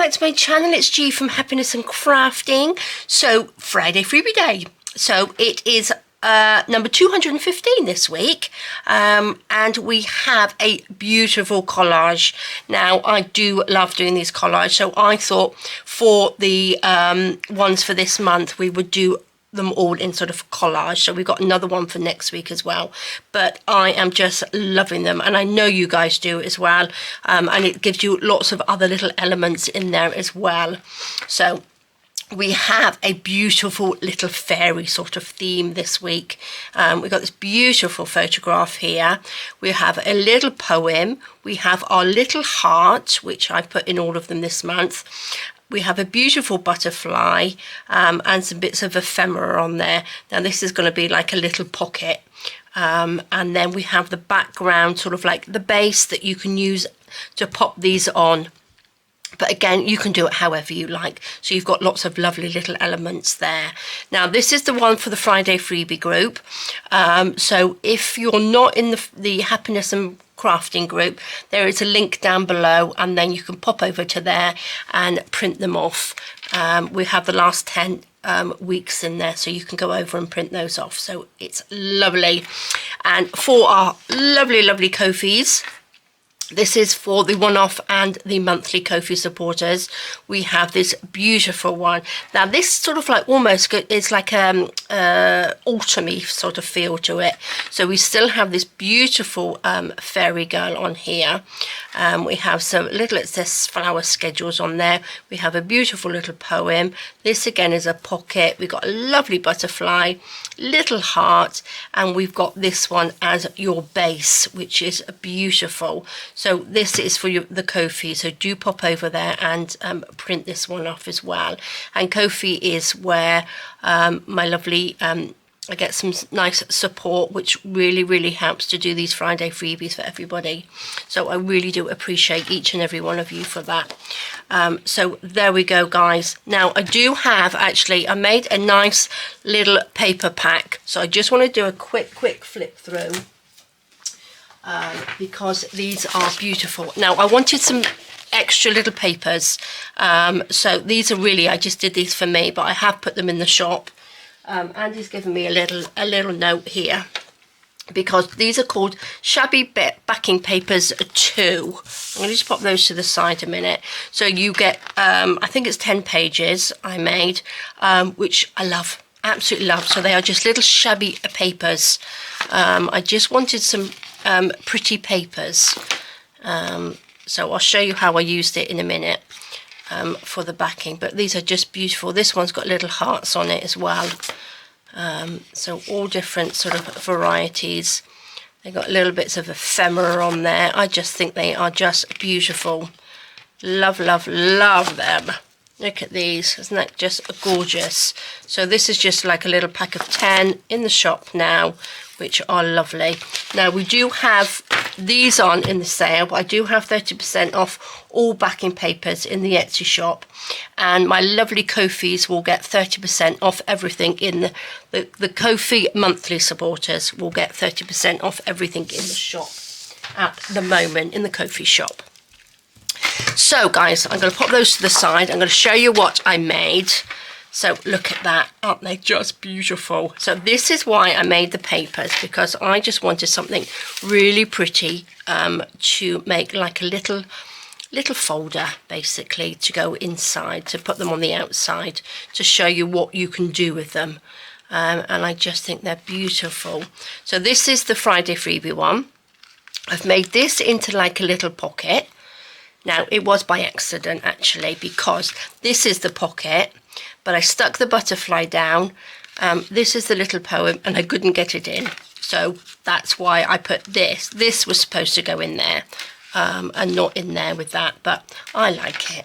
back to my channel. It's G from Happiness and Crafting. So Friday Freebie Day. So it is number 215 this week, and we have a beautiful collage. Now I do love doing these collages, so I thought for the ones for this month we would do them all in sort of collage. So we've got another one for next week as well, but I am just loving them, and I know you guys do as well, and it gives you lots of other little elements in there as well. So we have a beautiful little fairy sort of theme this week. We've got this beautiful photograph here. We have a little poem. We have our little heart, which I put in all of them this month. We have a beautiful butterfly and some bits of ephemera on there. Now this is going to be like a little pocket. And then we have the background, sort of like the base that you can use to pop these on. But again, you can do it however you like. So you've got lots of lovely little elements there. Now, this is the one for the Friday Freebie group. So if you're not in the Happiness and Crafting group, there is a link down below, and then you can pop over to there and print them off. We have the last 10 weeks in there, so you can go over and print those off. So it's lovely. And for our lovely Ko-fis, this is for the one-off and the monthly Ko-fi supporters. We have this beautiful one. Now this sort of like almost is like autumny sort of feel to it. So we still have this beautiful fairy girl on here. We have some little, it says flower schedules on there. We have a beautiful little poem. This again is a pocket. We've got a lovely butterfly, little heart, and we've got this one as your base, which is beautiful. So this is for the Ko-fi, so do pop over there and print this one off as well. And Ko-fi is where my lovely, I get some nice support, which really helps to do these Friday freebies for everybody. So I really do appreciate each and every one of you for that. So there we go, guys. Now I do have, actually, I made a nice little paper pack. So I just want to do a quick flip through. Because these are beautiful. Now I wanted some extra little papers, so these are really, I just did these for me, but I have put them in the shop. Andy's given me a little note here, because these are called Shabby backing papers 2. I'm going to just pop those to the side a minute. So you get, I think it's 10 pages I made, which I love, absolutely love. So they are just little shabby papers. I just wanted some pretty papers, so I'll show you how I used it in a minute for the backing, but these are just beautiful. This one's got little hearts on it as well, so all different sort of varieties. They got little bits of ephemera on there. I just think they are just beautiful. Love them. Look at these, isn't that just gorgeous? So this is just like a little pack of 10 in the shop now, which are lovely. Now we do have these on in the sale, but I do have 30% off all backing papers in the Etsy shop, and my lovely Ko-fis will get 30% off everything in the Ko-fi monthly supporters will get 30% off everything in the shop at the moment, in the Ko-fi shop. So guys, I'm going to pop those to the side. I'm going to show you what I made. So look at that, aren't they just beautiful? So this is why I made the papers, because I just wanted something really pretty to make like a little folder, basically, to go inside, to put them on the outside, to show you what you can do with them. And I just think they're beautiful. So this is the Friday Freebie one. I've made this into like a little pocket. Now it was by accident actually, because this is the pocket, but I stuck the butterfly down. This is the little poem, and I couldn't get it in. So that's why I put this. This was supposed to go in there, and not in there with that, but I like it.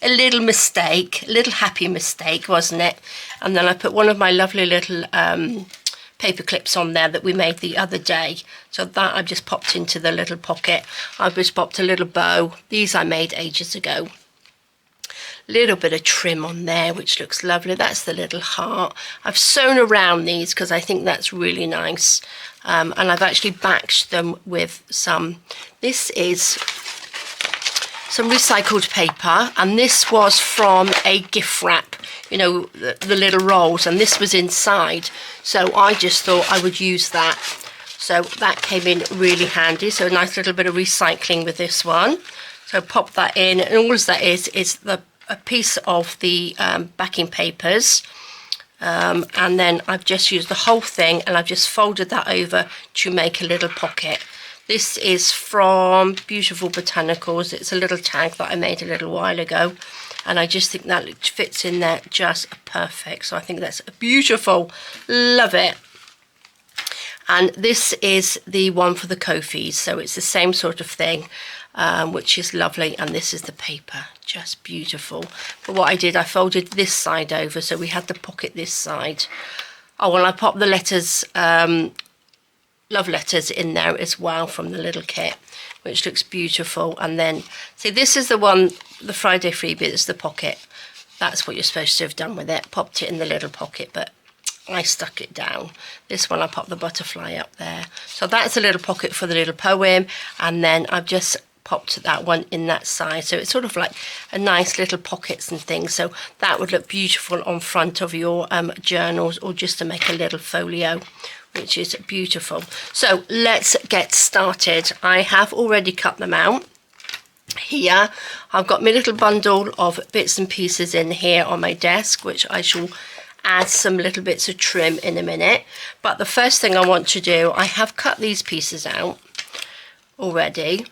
A little mistake, a little happy mistake, wasn't it? And then I put one of my lovely little paper clips on there that we made the other day. So that I just popped into the little pocket. I just popped a little bow. These I made ages ago. Little bit of trim on there, which looks lovely. That's the little heart. I've sewn around these because I think that's really nice. And I've actually backed them with some. This is some recycled paper, and this was from a gift wrap, you know, the little rolls, and this was inside, so I just thought I would use that. So that came in really handy. So a nice little bit of recycling with this one. So pop that in, and all that is a piece of the backing papers. And then I've just used the whole thing, and I've just folded that over to make a little pocket. This is from Beautiful Botanicals. It's a little tag that I made a little while ago, and I just think that fits in there just perfect. So I think that's beautiful. Love it. And this is the one for the Kofis, so it's the same sort of thing, which is lovely. And this is the paper, just beautiful. But what I did, I folded this side over, so we had the pocket this side. Oh, well, I popped the letters, love letters in there as well from the little kit, which looks beautiful. And then, see, this is the one, the Friday Freebie, it's the pocket. That's what you're supposed to have done with it, popped it in the little pocket, but I stuck it down. This one I popped the butterfly up there. So that's a little pocket for the little poem, and then I've just popped that one in that side. So it's sort of like a nice little pockets and things. So that would look beautiful on front of your journals, or just to make a little folio, which is beautiful. So let's get started. I have already cut them out. Here I've got my little bundle of bits and pieces in here on my desk, which I shall add some little bits of trim in a minute. But the first thing I want to do, I have cut these pieces out already.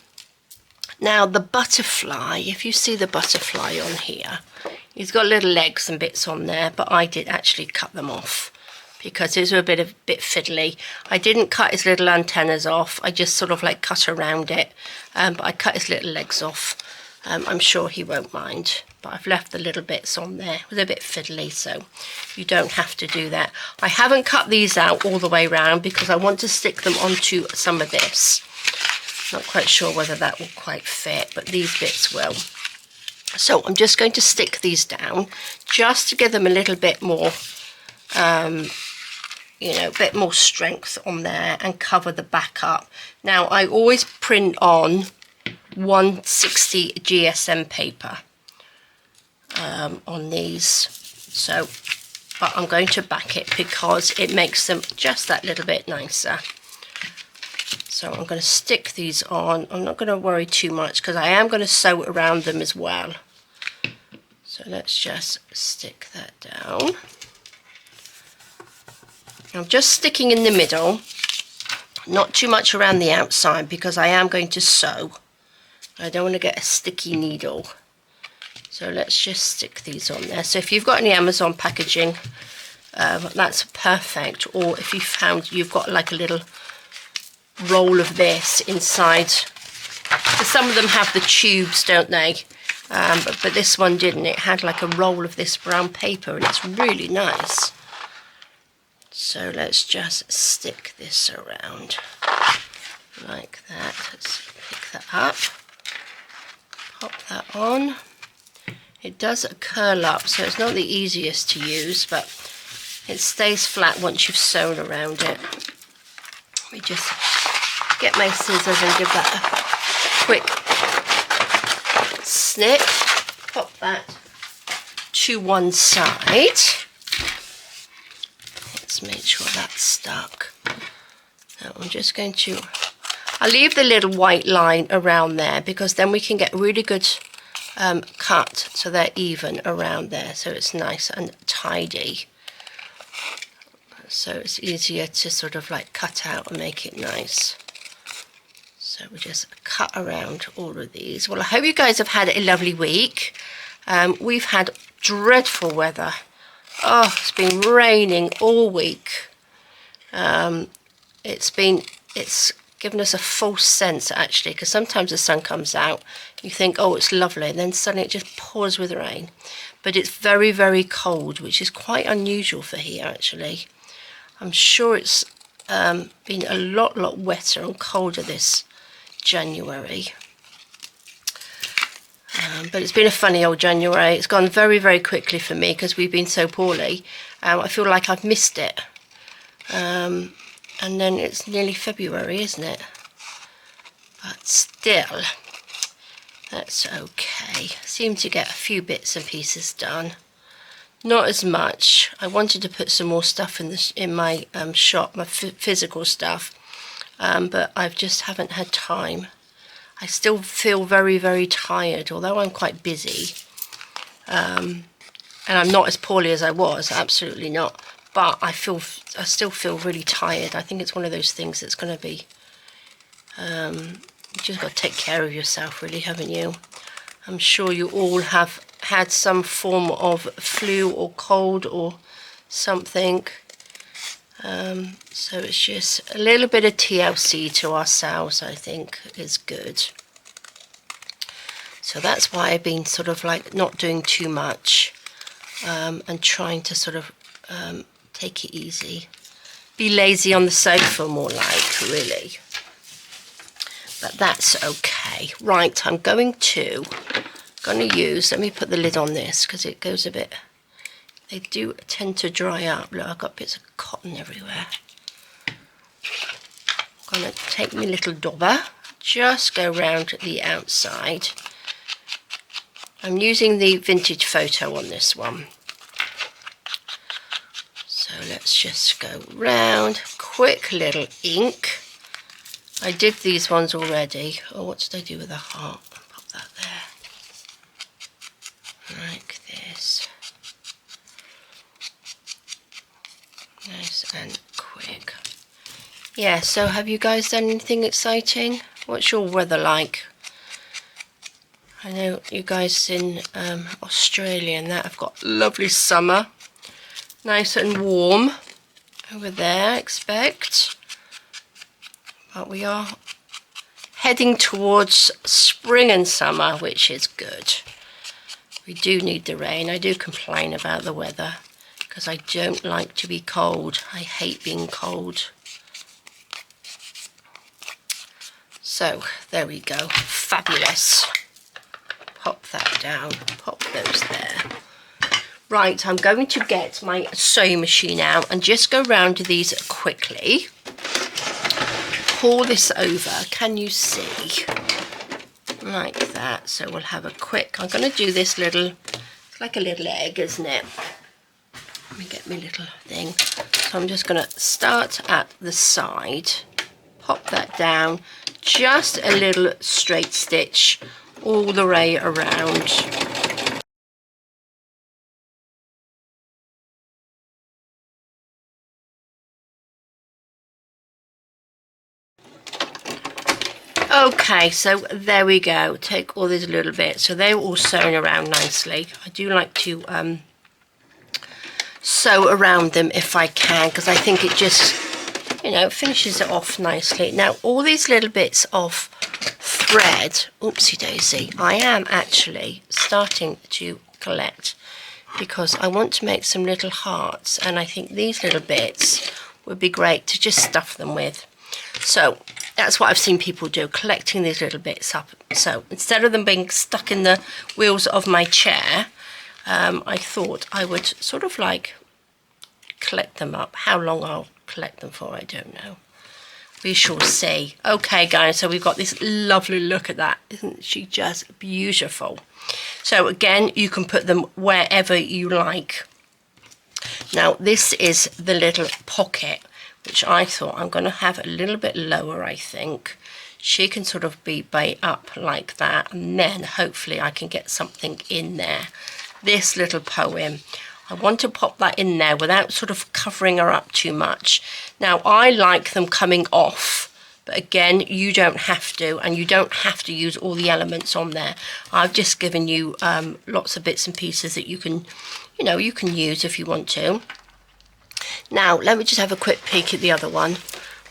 Now the butterfly, if you see the butterfly on here, he's got little legs and bits on there, but I did actually cut them off because these were a bit fiddly. I didn't cut his little antennas off, I just sort of like cut around it, but I cut his little legs off. I'm sure he won't mind, but I've left the little bits on there. It was a bit fiddly, so you don't have to do that. I haven't cut these out all the way around because I want to stick them onto some of this. Not quite sure whether that will quite fit, but these bits will. So I'm just going to stick these down just to give them a little bit more, you know, a bit more strength on there, and cover the back up. Now I always print on 160 GSM paper on these, so, but I'm going to back it because it makes them just that little bit nicer. So I'm going to stick these on. I'm not going to worry too much because I am going to sew around them as well. So let's just stick that down. I'm just sticking in the middle, not too much around the outside because I am going to sew. I don't want to get a sticky needle. So let's just stick these on there. So if you've got any Amazon packaging, that's perfect. Or if you found you've got like a little roll of this inside. Some of them have the tubes, don't they? But this one didn't. It had like a roll of this brown paper, and it's really nice. So let's just stick this around like that. Let's pick that up. Pop that on. It does curl up, so it's not the easiest to use, but it stays flat once you've sewn around it. Let me just get my scissors and give that a quick snip. Pop that to one side. Let's make sure that's stuck. Now I'm just going to, I'll leave the little white line around there because then we can get really good cut so they're even around there, so it's nice and tidy. So it's easier to sort of like cut out and make it nice. So we just cut around all of these. Well, I hope you guys have had a lovely week. We've had dreadful weather. Oh, it's been raining all week. It's given us a false sense actually, because sometimes the sun comes out, you think, oh, it's lovely, and then suddenly it just pours with rain. But it's very, very cold, which is quite unusual for here actually. I'm sure it's been a lot wetter and colder this January. But it's been a funny old January. It's gone very, very quickly for me because we've been so poorly. I feel like I've missed it. And then it's nearly February, isn't it? But still, That's okay. Seem to get a few bits and pieces done. Not as much. I wanted to put some more stuff in my shop, my physical stuff, but I just haven't had time. I still feel very, very tired, although I'm quite busy. And I'm not as poorly as I was, absolutely not. But I still feel really tired. I think it's one of those things that's going to be, you just got to take care of yourself, really, haven't you? I'm sure you all have had some form of flu or cold or something. So it's just a little bit of TLC to ourselves, I think, is good. So that's why I've been sort of like not doing too much, and trying to sort of take it easy. Be lazy on the sofa, more like, really. But that's okay. Right, I'm going to use, let me put the lid on this because it goes a bit, they do tend to dry up. Look, I've got bits of cotton everywhere. I'm going to take my little dobber, just go round the outside. I'm using the vintage photo on this one. So let's just go round, quick little ink. I did these ones already. Oh, what did I do with the heart? Pop that there. Like this. Nice and quick. Yeah, so have you guys done anything exciting? What's your weather like? I know you guys in Australia and that have got lovely summer. Nice and warm over there, I expect. But we are heading towards spring and summer, which is good. We do need the rain. I do complain about the weather because I don't like to be cold. I hate being cold. So there we go. Fabulous. Pop that down. Pop those there. Right, I'm going to get my sewing machine out and just go round to these quickly. Pour this over, can you see? Like that. So we'll have a quick, I'm going to do this little, it's like a little egg, isn't it? Let me get my little thing. So I'm just going to start at the side, pop that down, just a little straight stitch all the way around. Okay, so there we go. Take all these little bits. So they're all sewn around nicely. I do like to sew around them if I can, because I think it just, you know, finishes it off nicely. Now, all these little bits of thread, oopsie daisy, I am actually starting to collect because I want to make some little hearts, and I think these little bits would be great to just stuff them with. So that's what I've seen people do, collecting these little bits up. So instead of them being stuck in the wheels of my chair, I thought I would sort of like collect them up. How long I'll collect them for, I don't know. We shall see. Okay, guys, so we've got this lovely, look at that. Isn't she just beautiful? So again, you can put them wherever you like. Now, this is the little pocket, which I thought I'm going to have a little bit lower, I think. She can sort of be up like that, and then hopefully I can get something in there. This little poem, I want to pop that in there without sort of covering her up too much. Now, I like them coming off, but again, you don't have to, and you don't have to use all the elements on there. I've just given you lots of bits and pieces that you can, you know, you can use if you want to. Now, let me just have a quick peek at the other one.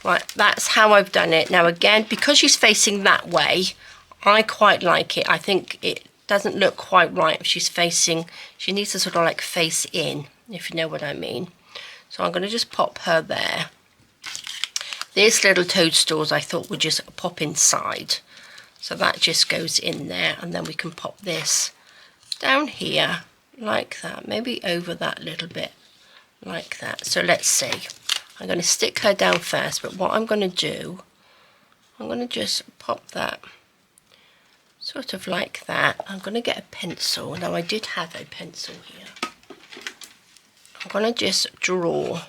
Right, that's how I've done it. Now, again, because she's facing that way, I quite like it. I think it doesn't look quite right if she's facing, she needs to sort of like face in, if you know what I mean. So I'm going to just pop her there. These little toadstools I thought would just pop inside. So that just goes in there, and then we can pop this down here like that, maybe over that little bit. Like that. So let's see. I'm going to stick her down first, but what I'm going to do, I'm going to just pop that sort of like that. I'm going to get a pencil. Now I did have a pencil here. I'm going to just draw,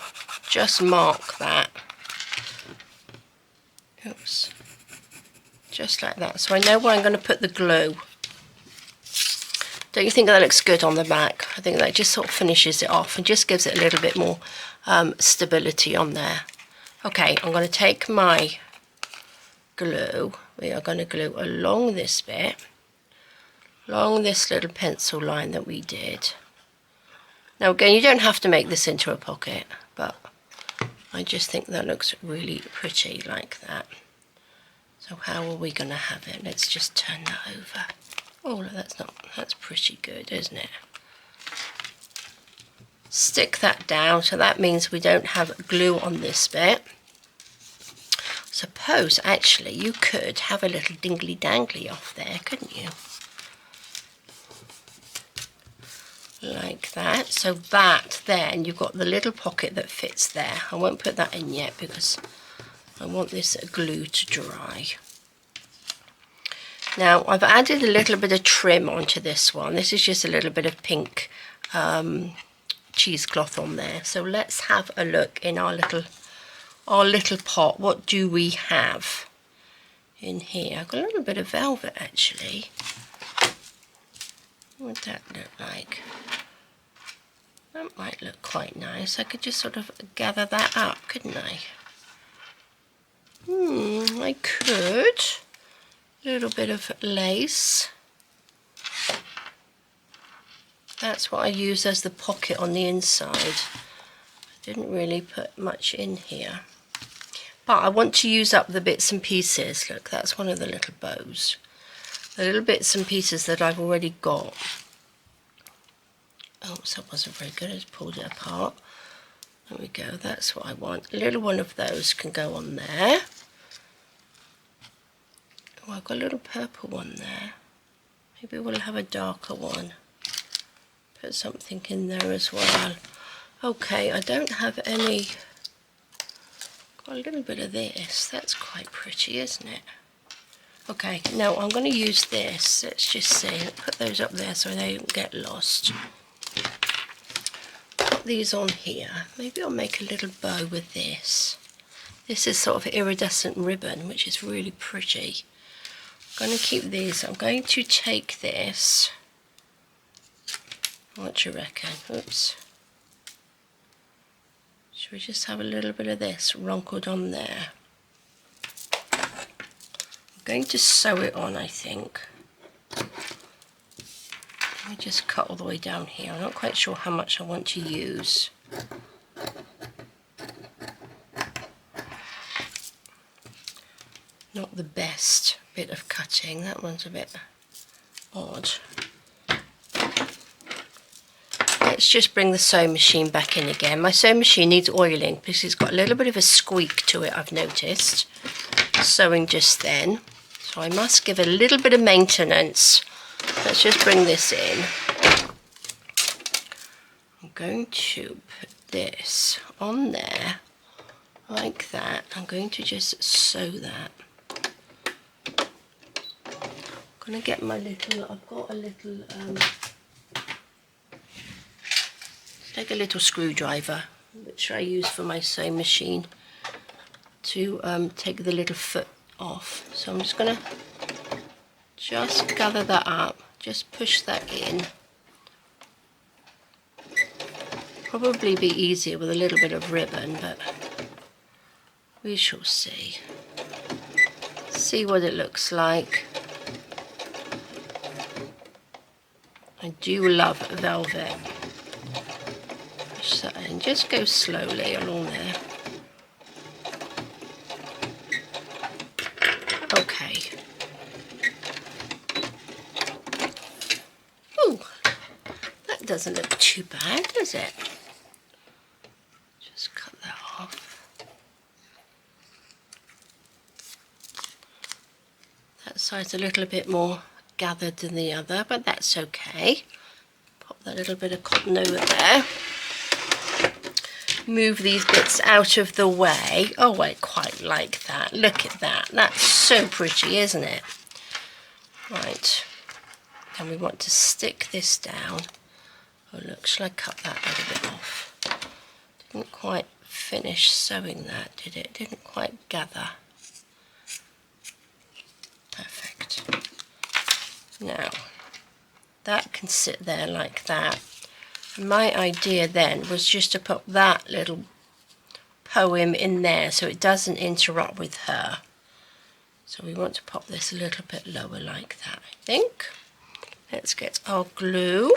just mark that. Oops. Just like that. So I know where I'm going to put the glue. Don't you think that looks good on the back? I think that just sort of finishes it off and just gives it a little bit more stability on there. Okay, I'm going to take my glue. We are going to glue along this bit, along this little pencil line that we did. Now again, you don't have to make this into a pocket, but I just think that looks really pretty like that. So how are we going to have it? Let's just turn that over. Oh, that's pretty good, isn't it? Stick that down, so that means we don't have glue on this bit. Suppose actually you could have a little dingly dangly off there, couldn't you? Like that. So that then you've got the little pocket that fits there. I won't put that in yet because I want this glue to dry. Now I've added a little bit of trim onto this one. This is just a little bit of pink cheesecloth on there. So let's have a look in our little pot. What do we have in here? I've got a little bit of velvet actually. What would that look like? That might look quite nice. I could just sort of gather that up, couldn't I? I could. A little bit of lace. That's what I use as the pocket on the inside. I didn't really put much in here. But I want to use up the bits and pieces. Look, that's one of the little bows. The little bits and pieces that I've already got. Oh, so that wasn't very good. I just pulled it apart. There we go. That's what I want. A little one of those can go on there. Oh, I've got a little purple one there. Maybe we'll have a darker one. Put something in there as well. Okay, I don't have any. Got a little bit of this. That's quite pretty, isn't it? Okay, now I'm going to use this. Let's just see. Put those up there so they don't get lost. Put these on here. Maybe I'll make a little bow with this. This is sort of iridescent ribbon, which is really pretty. I'm going to keep these. I'm going to take this. What do you reckon? Oops. Should we just have a little bit of this wrinkled on there? I'm going to sew it on, I think. Let me just cut all the way down here. I'm not quite sure how much I want to use. Not the best bit of cutting. That one's a bit odd. Let's just bring the sewing machine back in again. My sewing machine needs oiling because it's got a little bit of a squeak to it, I've noticed. Sewing just then. So I must give it a little bit of maintenance. Let's just bring this in. I'm going to put this on there like that. I'm going to just sew that. I'm going to get my little, I've got a little, take a little screwdriver, which I use for my sewing machine, to take the little foot off. So I'm just going to just gather that up, just push that in. Probably be easier with a little bit of ribbon, but we shall see. See what it looks like. I do love velvet. Push that in, just go slowly along there. Okay. Ooh, that doesn't look too bad, does it? Just cut that off. That side's a little bit more gathered than the other, but that's okay. Pop that little bit of cotton over there. Move these bits out of the way. Oh, I quite like that. Look at that. That's so pretty, isn't it? Right, and we want to stick this down. Oh look, shall I cut that a little bit off? Didn't quite finish sewing that, did it? Didn't quite gather. Perfect. Now, that can sit there like that. My idea then was just to put that little poem in there so it doesn't interrupt with her. So we want to pop this a little bit lower like that, I think. Let's get our glue.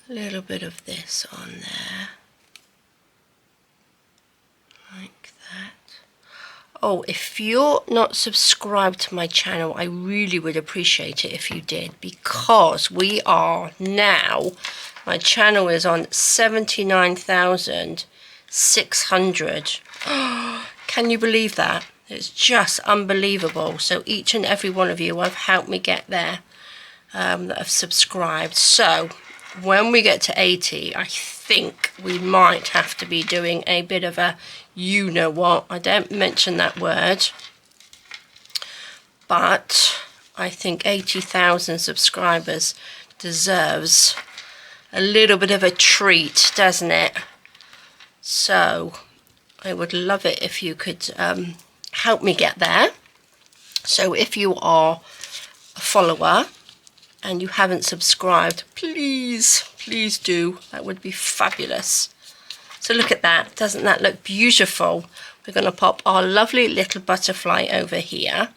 A little bit of this on there. Like that. Oh, if you're not subscribed to my channel, I really would appreciate it if you did, because we are now, my channel is on 79,600. Can you believe that? It's just unbelievable. So each and every one of you have helped me get there, that have subscribed. So when we get to 80, I think we might have to be doing a bit of a you know what. I don't mention that word, but I think 80,000 subscribers deserves a little bit of a treat, doesn't it? So I would love it if you could help me get there. So if you are a follower and you haven't subscribed, please do. That would be fabulous. So look at that. Doesn't that look beautiful? We're going to pop our lovely little butterfly over here,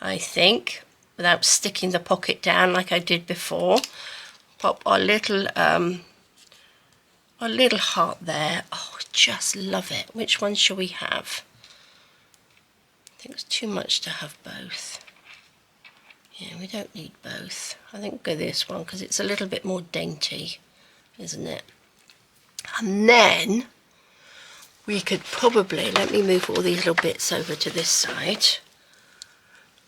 I think, without sticking the pocket down like I did before. Pop our little heart there. Oh, just love it. Which one shall we have? I think it's too much to have both. Yeah, we don't need both. I think go this one because it's a little bit more dainty, isn't it? And then we could probably, let me move all these little bits over to this side.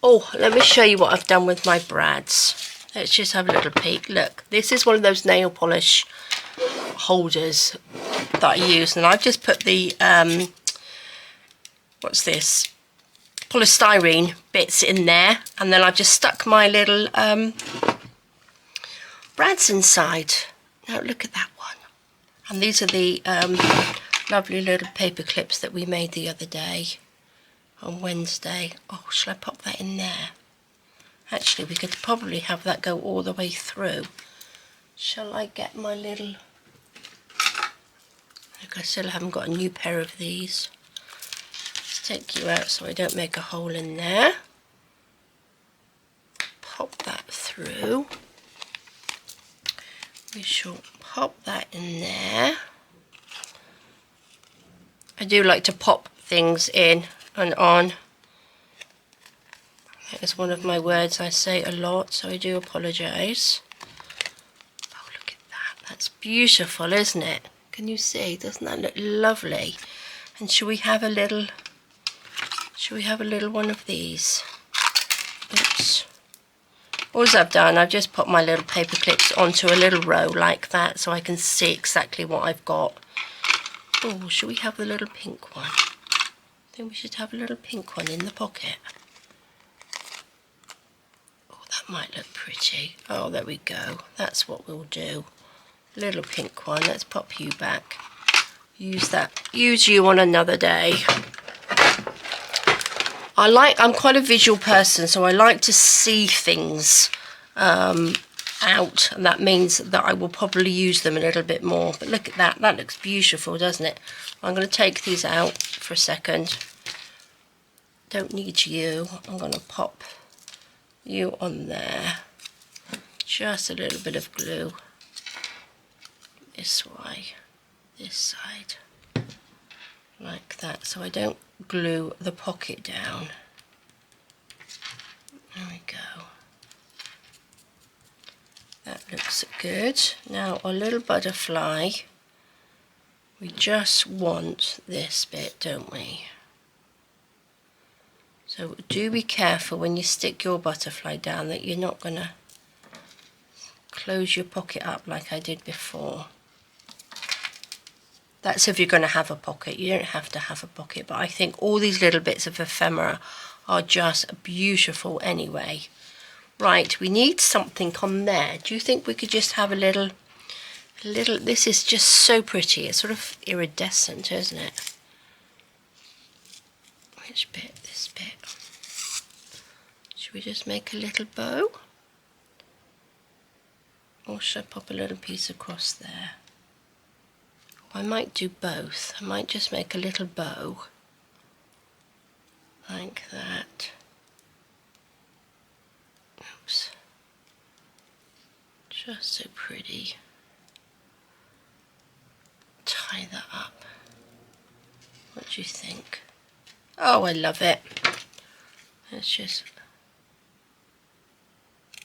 Oh, let me show you what I've done with my brads. Let's just have a little peek. Look, this is one of those nail polish holders that I use, and I've just put the, what's this? Polystyrene bits in there, and then I've just stuck my little brads inside. Now look at that one. And these are the lovely little paper clips that we made the other day on Wednesday. Oh, shall I pop that in there? Actually, we could probably have that go all the way through. Shall I get my little... Look, I still haven't got a new pair of these. Let's take you out so I don't make a hole in there. Pop that through. We shall pop that in there. I do like to pop things in and on. That is one of my words I say a lot, so I do apologise. Oh, look at that. That's beautiful, isn't it? Can you see? Doesn't that look lovely? And should we have a little one of these? Oops. All I've done, I've just put my little paper clips onto a little row like that so I can see exactly what I've got. Oh, should we have the little pink one? I think we should have a little pink one in the pocket. Oh, that might look pretty. Oh, there we go. That's what we'll do. Little pink one. Let's pop you back. Use you on another day. I'm quite a visual person, so I like to see things out, and that means that I will probably use them a little bit more. But look at that. That looks beautiful, doesn't it? I'm going to take these out for a second. Don't need you. I'm going to pop you on there. Just a little bit of glue. This way. This side. Like that, so I don't glue the pocket down. There we go. That looks good. Now our little butterfly, we just want this bit, don't we? So do be careful when you stick your butterfly down that you're not going to close your pocket up like I did before. That's if you're going to have a pocket. You don't have to have a pocket, but I think all these little bits of ephemera are just beautiful anyway. Right, we need something on there. Do you think we could just have a little, this is just so pretty. It's sort of iridescent, isn't it? Which bit? This bit. Should we just make a little bow? Or should I pop a little piece across there? I might do both. I might just make a little bow. Like that. Oops. Just so pretty. Tie that up. What do you think? Oh, I love it. Let's just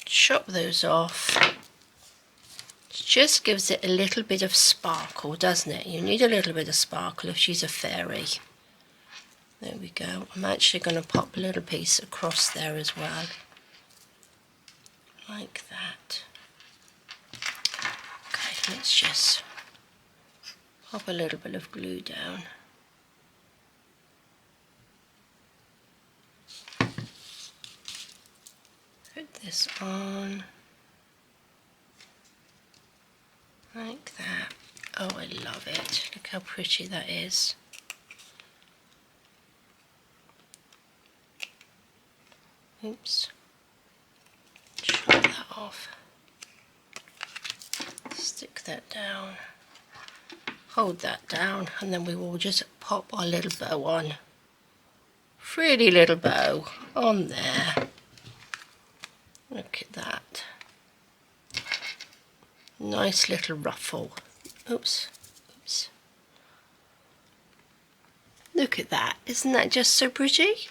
chop those off. It just gives it a little bit of sparkle, doesn't it? You need a little bit of sparkle if she's a fairy. There we go. I'm actually going to pop a little piece across there as well. Like that. Okay, let's just pop a little bit of glue down. Put this on. Like that. Oh, I love it. Look how pretty that is. Oops. Chop that off. Stick that down. Hold that down, and then we will just pop our little bow on. Pretty little bow on there. Look at that. Nice little ruffle. Oops. Oops. Look at that. Isn't that just so pretty?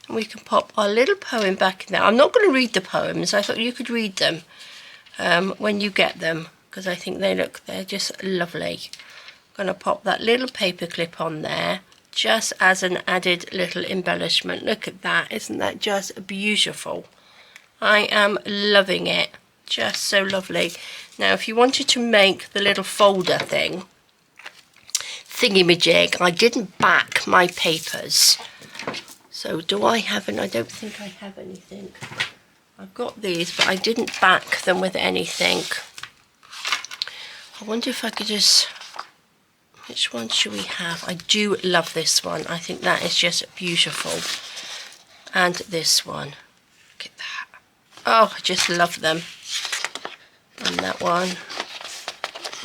And we can pop our little poem back in there. I'm not going to read the poems. I thought you could read them when you get them, because I think they're just lovely. I'm going to pop that little paper clip on there just as an added little embellishment. Look at that. Isn't that just beautiful? I am loving it. Just so lovely. Now, if you wanted to make the little folder thingy-majig, I didn't back my papers. So do I have I don't think I have anything. I've got these, but I didn't back them with anything. I wonder if I could just... Which one should we have? I do love this one. I think that is just beautiful. And this one. Look at that. Oh, I just love them. And that one.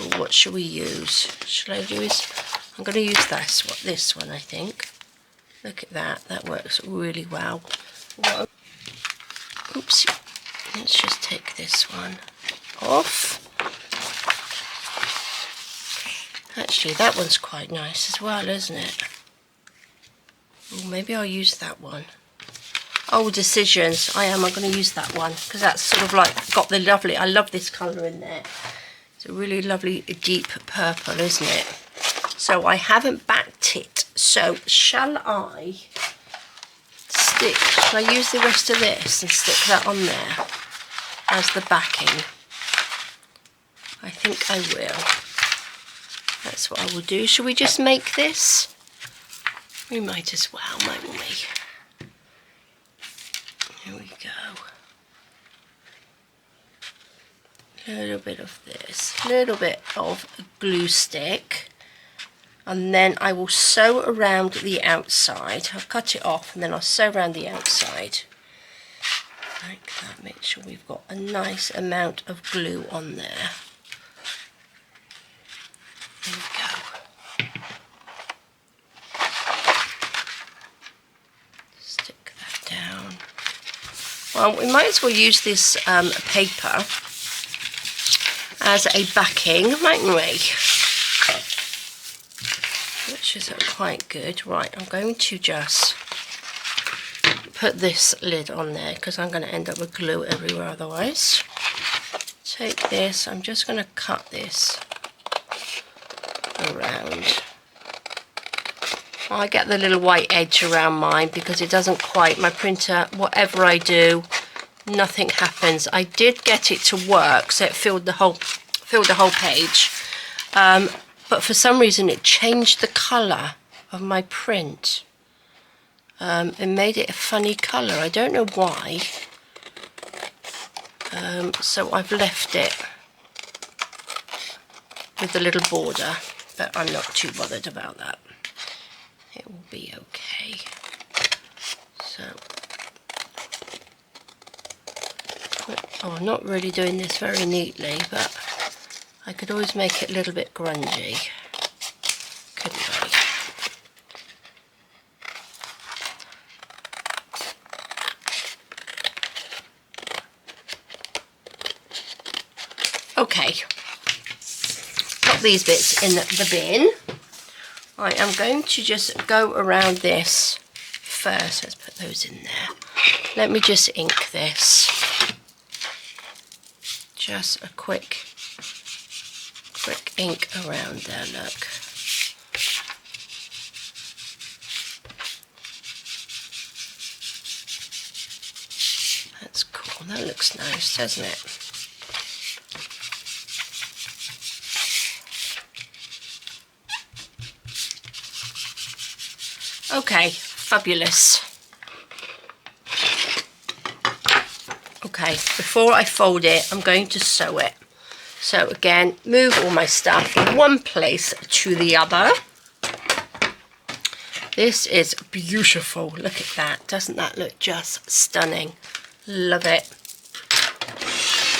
Ooh, what should we use? Should I use? I'm going to use this one, I think. Look at that. That works really well. Whoa. Oops. Let's just take this one off. Actually, that one's quite nice as well, isn't it? Well, maybe I'll use that one. Oh, Decisions. I'm going to use that one because that's sort of like got the lovely... I love this colour in there. It's a really lovely deep purple, isn't it? So I haven't backed it. So shall I use the rest of this and stick that on there as the backing? I think I will. That's what I will do. Shall we just make this? We might as well, mightn't we? Here we go. A little bit of this, a little bit of a glue stick, and then I will sew around the outside. I'll cut it off and then I'll sew around the outside. Like that, make sure we've got a nice amount of glue on there. There we go. Stick that down. Well, we might as well use this paper as a backing, mightn't we? Which is quite good. Right, I'm going to just put this lid on there because I'm going to end up with glue everywhere otherwise. Take this, I'm just going to cut this around. I get the little white edge around mine because it doesn't quite, my printer, whatever I do, nothing happens. I did get it to work, so it filled the whole page, but for some reason it changed the colour of my print. it made it a funny colour. I don't know why. So I've left it with the little border, but I'm not too bothered about that. It will be okay. So, oh, I'm not really doing this very neatly, but I could always make it a little bit grungy, couldn't I? Okay, got these bits in the bin. I am going to just go around this first. Let's put those in there. Let me just ink this. Just a quick ink around there, look. That's cool, that looks nice, doesn't it? Okay, fabulous. Okay, before I fold it, I'm going to sew it. So again, move all my stuff from one place to the other. This is beautiful. Look at that. Doesn't that look just stunning? Love it.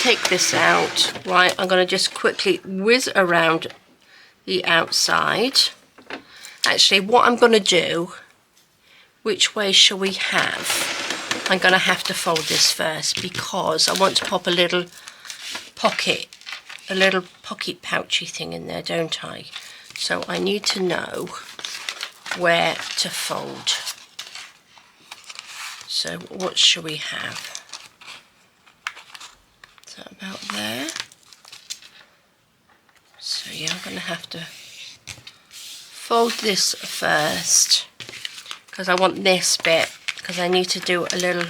Take this out. Right, I'm going to just quickly whiz around the outside. Actually, what I'm going to do, which way shall we have? I'm going to have to fold this first because I want to pop a little pocket pouchy thing in there, don't I? So I need to know where to fold. So what shall we have? Is that about there? So yeah, I'm going to have to fold this first because I want this bit, because I need to do a little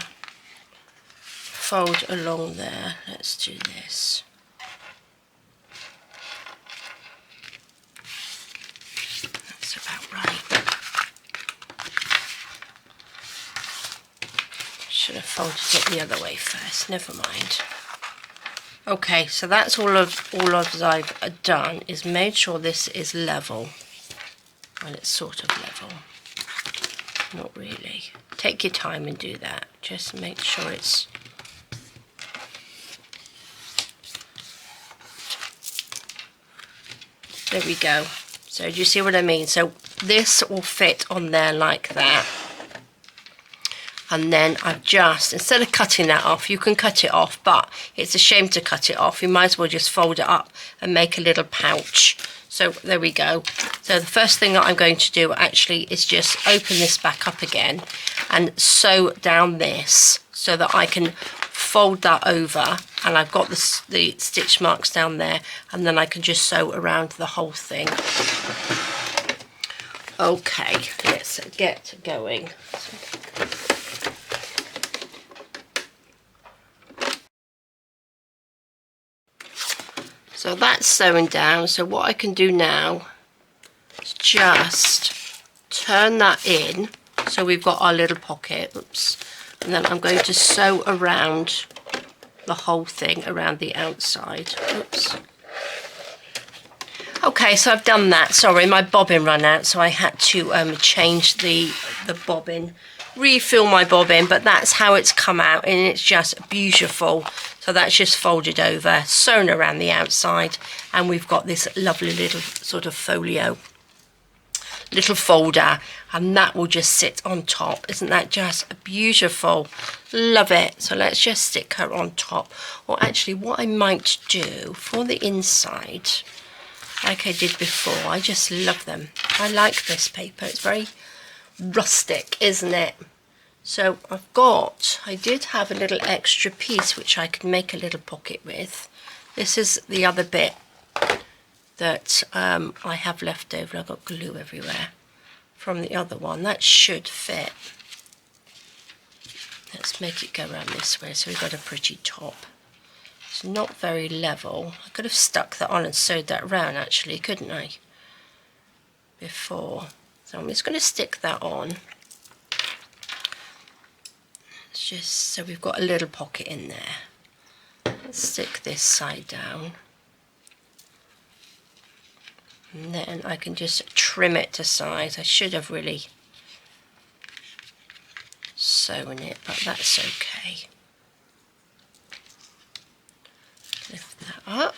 fold along there. Let's do this. That's about right. Should have folded it the other way first, never mind. Okay, so that's all I've done is made sure this is level. Well, it's sort of level. Not really. Take your time and do that. Just make sure it's... There we go. So do you see what I mean? So this will fit on there like that. And then I've just, instead of cutting that off, you can cut it off, but it's a shame to cut it off. You might as well just fold it up and make a little pouch. So there we go. So the first thing that I'm going to do actually is just open this back up again and sew down this so that I can fold that over, and I've got the stitch marks down there, and then I can just sew around the whole thing. Okay, let's get going. So that's sewn down. So what I can do now is just turn that in. So we've got our little pocket. Oops. And then I'm going to sew around the whole thing around the outside. Oops. Okay, so I've done that. Sorry, my bobbin ran out, so I had to change the bobbin, refill my bobbin, but that's how it's come out, and it's just beautiful. So that's just folded over, sewn around the outside, and we've got this lovely little sort of folio, little folder, and that will just sit on top. Isn't that just beautiful? Love it. So let's just stick her on top. Or actually, what I might do for the inside, like I did before, I just love them. I like this paper. It's very rustic, isn't it? So I did have a little extra piece which I could make a little pocket with. This is the other bit that I have left over. I've got glue everywhere from the other one. That should fit. Let's make it go around this way so we've got a pretty top. It's not very level. I could have stuck that on and sewed that around actually, couldn't I? Before. So I'm just going to stick that on. It's just so we've got a little pocket in there. Let's stick this side down. And then I can just trim it to size. I should have really sewn it, but that's okay. Lift that up.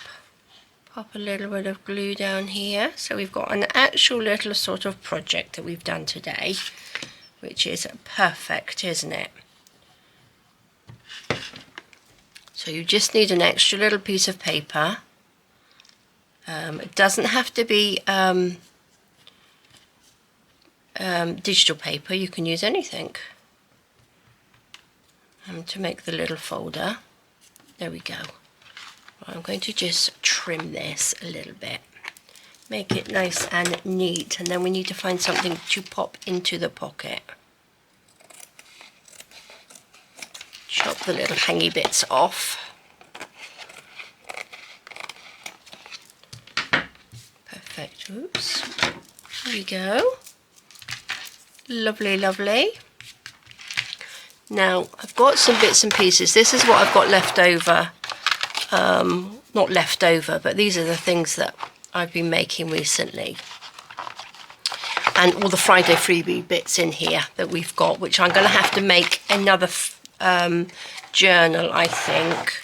Pop a little bit of glue down here. So we've got an actual little sort of project that we've done today, which is perfect, isn't it? So you just need an extra little piece of paper. It doesn't have to be digital paper, you can use anything to make the little folder. There we go. I'm going to just trim this a little bit, make it nice and neat, and then we need to find something to pop into the pocket. Chop the little hangy bits off. Perfect. Oops. There we go. Lovely, lovely. Now I've got some bits and pieces. This is what I've got left over. Not left over, but these are the things that I've been making recently. And all the Friday Freebie bits in here that we've got, which I'm going to have to make another journal, I think.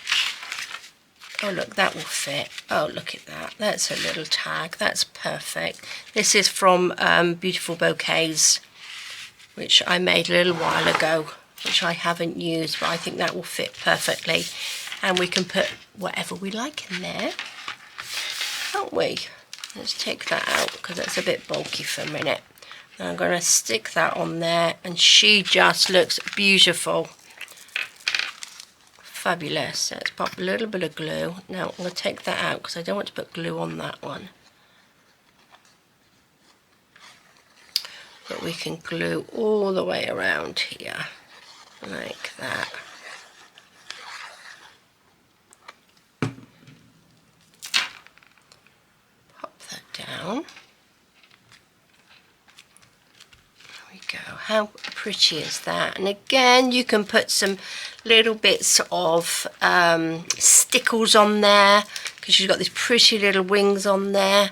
Oh look, that will fit. Oh look at that. That's a little tag. That's perfect. This is from Beautiful Bouquets, which I made a little while ago, which I haven't used, but I think that will fit perfectly. And we can put whatever we like in there, can't we? Let's take that out because that's a bit bulky for a minute. And I'm going to stick that on there, and she just looks beautiful. Fabulous. Let's pop a little bit of glue. Now I'm going to take that out because I don't want to put glue on that one. But we can glue all the way around here, like that. Pop that down. There we go. How pretty is that? And again, you can put some little bits of stickles on there because she's got these pretty little wings on there.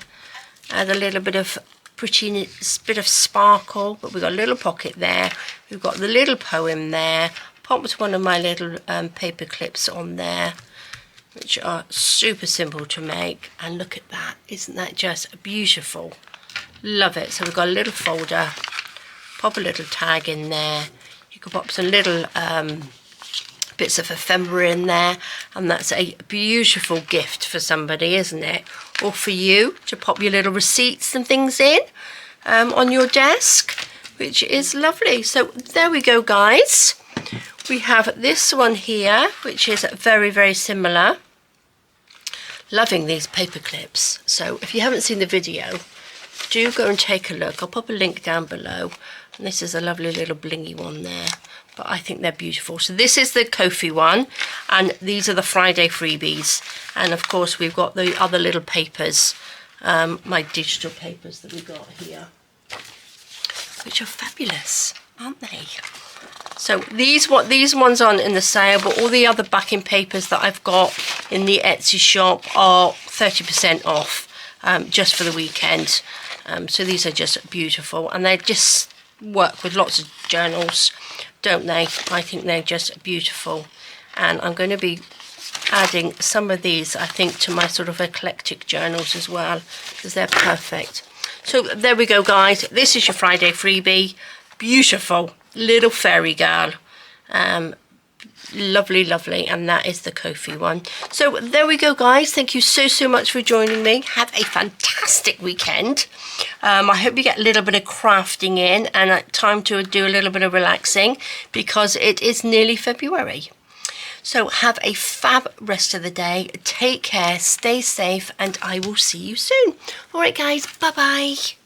Add a little bit of pretty bit of sparkle, but we've got a little pocket there. We've got the little poem there. Popped one of my little paper clips on there, which are super simple to make. And look at that, isn't that just beautiful? Love it. So we've got a little folder, pop a little tag in there. You could pop some little bits of ephemera in there, and that's a beautiful gift for somebody, isn't it? Or for you to pop your little receipts and things in on your desk, which is lovely. So there we go, guys. We have this one here, which is very, very similar. Loving these paper clips. So if you haven't seen the video, do go and take a look. I'll pop a link down below. And this is a lovely little blingy one there. But I think they're beautiful. So this is the Ko-fi one, and these are the Friday Freebies. And of course we've got the other little papers, my digital papers that we got here, which are fabulous, aren't they? So these ones aren't in the sale, but all the other backing papers that I've got in the Etsy shop are 30% off, just for the weekend. So these are just beautiful, and they just work with lots of journals, don't they? I think they're just beautiful. And I'm going to be adding some of these, I think, to my sort of eclectic journals as well, because they're perfect. So there we go, guys. This is your Friday freebie. Beautiful little fairy girl. Lovely, lovely. And that is the Ko-fi one. So there we go, guys. Thank you so much for joining me. Have a fantastic weekend. I hope you get a little bit of crafting in and time to do a little bit of relaxing, because it is nearly February. So have a fab rest of the day. Take care, stay safe, and I will see you soon. All right, guys. Bye-bye.